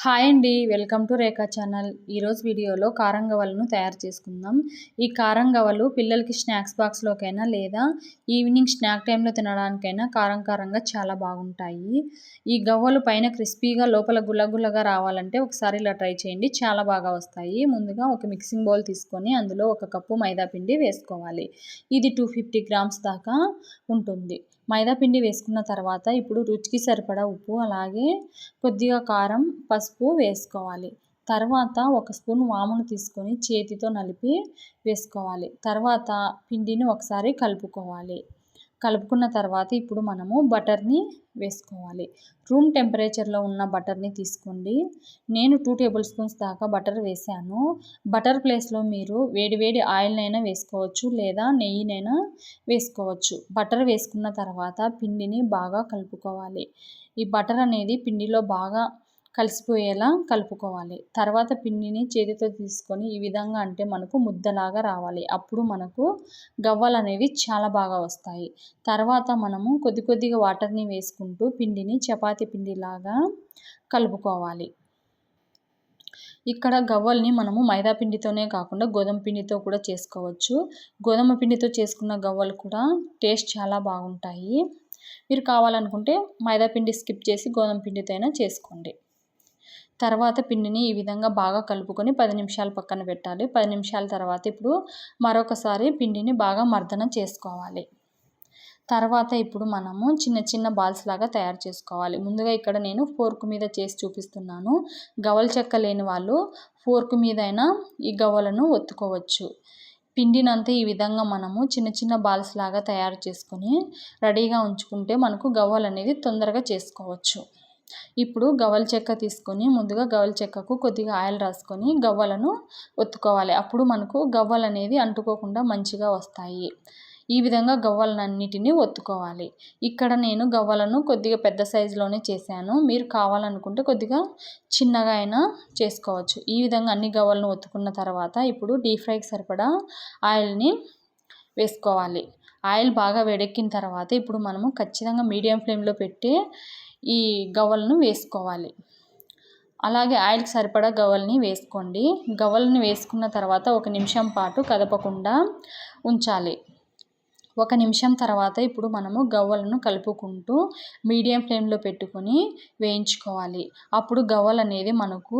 Hi అండి, welcome to Rekha channel. ఈరోజు వీడియోలో కారం గవ్వలను తయారు చేసుకుందాం. ఈ కారం గవ్వలు పిల్లలకి స్నాక్స్ బాక్స్లోకైనా లేదా ఈవినింగ్ స్నాక్ టైంలో తినడానికైనా కారంగా చాలా బాగుంటాయి. ఈ గవ్వలు పైన క్రిస్పీగా లోపల గుల్లగుల్లగా రావాలంటే ఒకసారి ఇలా ట్రై చేయండి, చాలా బాగా వస్తాయి. ముందుగా ఒక మిక్సింగ్ బౌల్ తీసుకొని అందులో 1 కప్పు మైదా పిండి వేసుకోవాలి. ఇది 250 గ్రామ్స్ దాకా ఉంటుంది. మైదా పిండి వేసుకున్న తర్వాత ఇప్పుడు రుచికి సరిపడా ఉప్పు, అలాగే కొద్దిగా కారం, పసుపు వేసుకోవాలి. తర్వాత 1 స్పూన్ వామును తీసుకొని చేతితో నలిపి వేసుకోవాలి. తర్వాత పిండిని ఒకసారి కలుపుకోవాలి. కలుపుకున్న తర్వాత ఇప్పుడు మనము బటర్ని వేసుకోవాలి. రూమ్ టెంపరేచర్లో ఉన్న బటర్ని తీసుకోండి. నేను 2 టేబుల్ స్పూన్స్ దాకా బటర్ వేసాను. బటర్ ప్లేస్లో మీరు వేడి ఆయిల్నైనా వేసుకోవచ్చు, లేదా నెయ్యినైనా వేసుకోవచ్చు. బటర్ వేసుకున్న తర్వాత పిండిని బాగా కలుపుకోవాలి. ఈ బటర్ అనేది పిండిలో బాగా కలిసిపోయేలా కలుపుకోవాలి. తర్వాత పిండిని చేతితో తీసుకొని ఈ విధంగా అంటే మనకు ముద్దలాగా రావాలి. అప్పుడు మనకు గవ్వలు అనేవి చాలా బాగా వస్తాయి. తర్వాత మనము కొద్దిగా వాటర్ని వేసుకుంటూ పిండిని చపాతీ పిండిలాగా కలుపుకోవాలి. ఇక్కడ గవ్వల్ని మనము మైదా పిండితోనే కాకుండా గోధుమ పిండితో కూడా చేసుకోవచ్చు. గోధుమ పిండితో చేసుకున్న గవ్వలు కూడా టేస్ట్ చాలా బాగుంటాయి. మీరు కావాలనుకుంటే మైదా పిండి స్కిప్ చేసి గోధుమ పిండితో అయినా చేసుకోండి. తర్వాత పిండిని ఈ విధంగా బాగా కలుపుకొని 10 నిమిషాలు పక్కన పెట్టాలి. 10 నిమిషాల తర్వాత ఇప్పుడు మరొకసారి పిండిని బాగా మర్దన చేసుకోవాలి. తర్వాత ఇప్పుడు మనము చిన్న బాల్స్ లాగా తయారు చేసుకోవాలి. ముందుగా ఇక్కడ నేను ఫోర్క్ మీద చేసి చూపిస్తున్నాను. గవ్వల చెక్క లేని వాళ్ళు ఫోర్క్ మీద అయినా ఈ గవ్వలను ఒత్తుకోవచ్చు. పిండినంతా ఈ విధంగా మనము చిన్న బాల్స్ లాగా తయారు చేసుకొని రెడీగా ఉంచుకుంటే మనకు గవ్వలు అనేది తొందరగా చేసుకోవచ్చు. ఇప్పుడు గవ్వల చెక్క తీసుకొని ముందుగా గవ్వల చెక్కకు కొద్దిగా ఆయిల్ రాసుకొని గవ్వలను ఒత్తుకోవాలి. అప్పుడు మనకు గవ్వలు అనేది అంటుకోకుండా మంచిగా వస్తాయి. ఈ విధంగా గవ్వలన్నిటిని ఒత్తుకోవాలి. ఇక్కడ నేను గవ్వలను కొద్దిగా పెద్ద సైజులోనే చేశాను. మీరు కావాలనుకుంటే కొద్దిగా చిన్నగా అయినా చేసుకోవచ్చు. ఈ విధంగా అన్ని గవ్వలను ఒత్తుకున్న తర్వాత ఇప్పుడు డీప్ ఫ్రైకి సరిపడా ఆయిల్ని వేసుకోవాలి. ఆయిల్ బాగా వేడెక్కిన తర్వాత ఇప్పుడు మనము ఖచ్చితంగా మీడియం ఫ్లేమ్లో పెట్టి ఈ గవ్వలను వేసుకోవాలి. అలాగే ఆయిల్కి సరిపడా గవ్వల్ని వేసుకోండి. గవ్వల్ని వేసుకున్న తర్వాత 1 నిమిషం పాటు కదపకుండా ఉంచాలి. 1 నిమిషం తర్వాత ఇప్పుడు మనము గవ్వలను కలుపుకుంటూ మీడియం ఫ్లేమ్లో పెట్టుకొని వేయించుకోవాలి. అప్పుడు గవ్వలు అనేది మనకు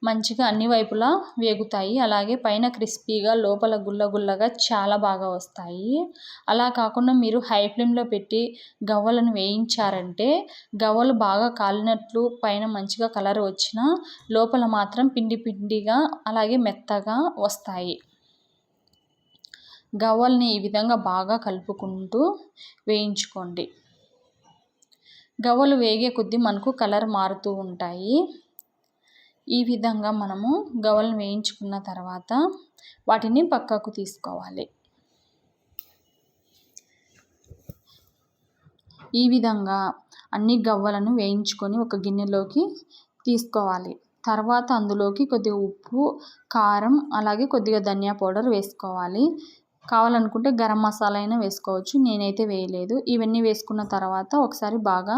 మంచిగా అన్ని వైపులా వేగుతాయి. అలాగే పైన క్రిస్పీగా లోపల గుల్లగా చాలా బాగా వస్తాయి. అలా కాకుండా మీరు హై ఫ్లేమ్లో పెట్టి గవ్వలను వేయించారంటే గవ్వలు బాగా కాలినట్లు పైన మంచిగా కలర్ వచ్చినా లోపల మాత్రం పిండిగా అలాగే మెత్తగా వస్తాయి. గవ్వల్ని ఈ విధంగా బాగా కలుపుకుంటూ వేయించుకోండి. గవ్వలు వేగే కొద్దీ మనకు కలర్ మారుతూ ఉంటాయి. ఈ విధంగా మనము గవ్వలను వేయించుకున్న తర్వాత వాటిని పక్కకు తీసుకోవాలి. ఈ విధంగా అన్ని గవ్వలను వేయించుకొని ఒక గిన్నెలోకి తీసుకోవాలి. తర్వాత అందులోకి కొద్దిగా ఉప్పు, కారం, అలాగే కొద్దిగా ధనియా పౌడర్ వేసుకోవాలి. కావాలనుకుంటే గరం మసాలా అయినా వేసుకోవచ్చు. నేనైతే వేయలేదు. ఇవన్నీ వేసుకున్న తర్వాత ఒకసారి బాగా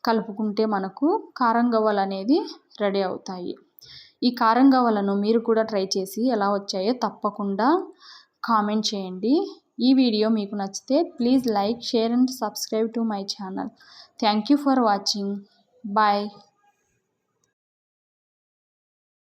కలుపుకుంటే మనకు కారం గవ్వలు అనేది రెడీ అవుతాయి. ఈ కారం గవ్వలను మీరు కూడా ట్రై చేసి ఎలా వచ్చాయో తప్పకుండా కామెంట్ చేయండి. ఈ వీడియో మీకు నచ్చితే please like, share and subscribe to my channel. Thank you for watching. Bye.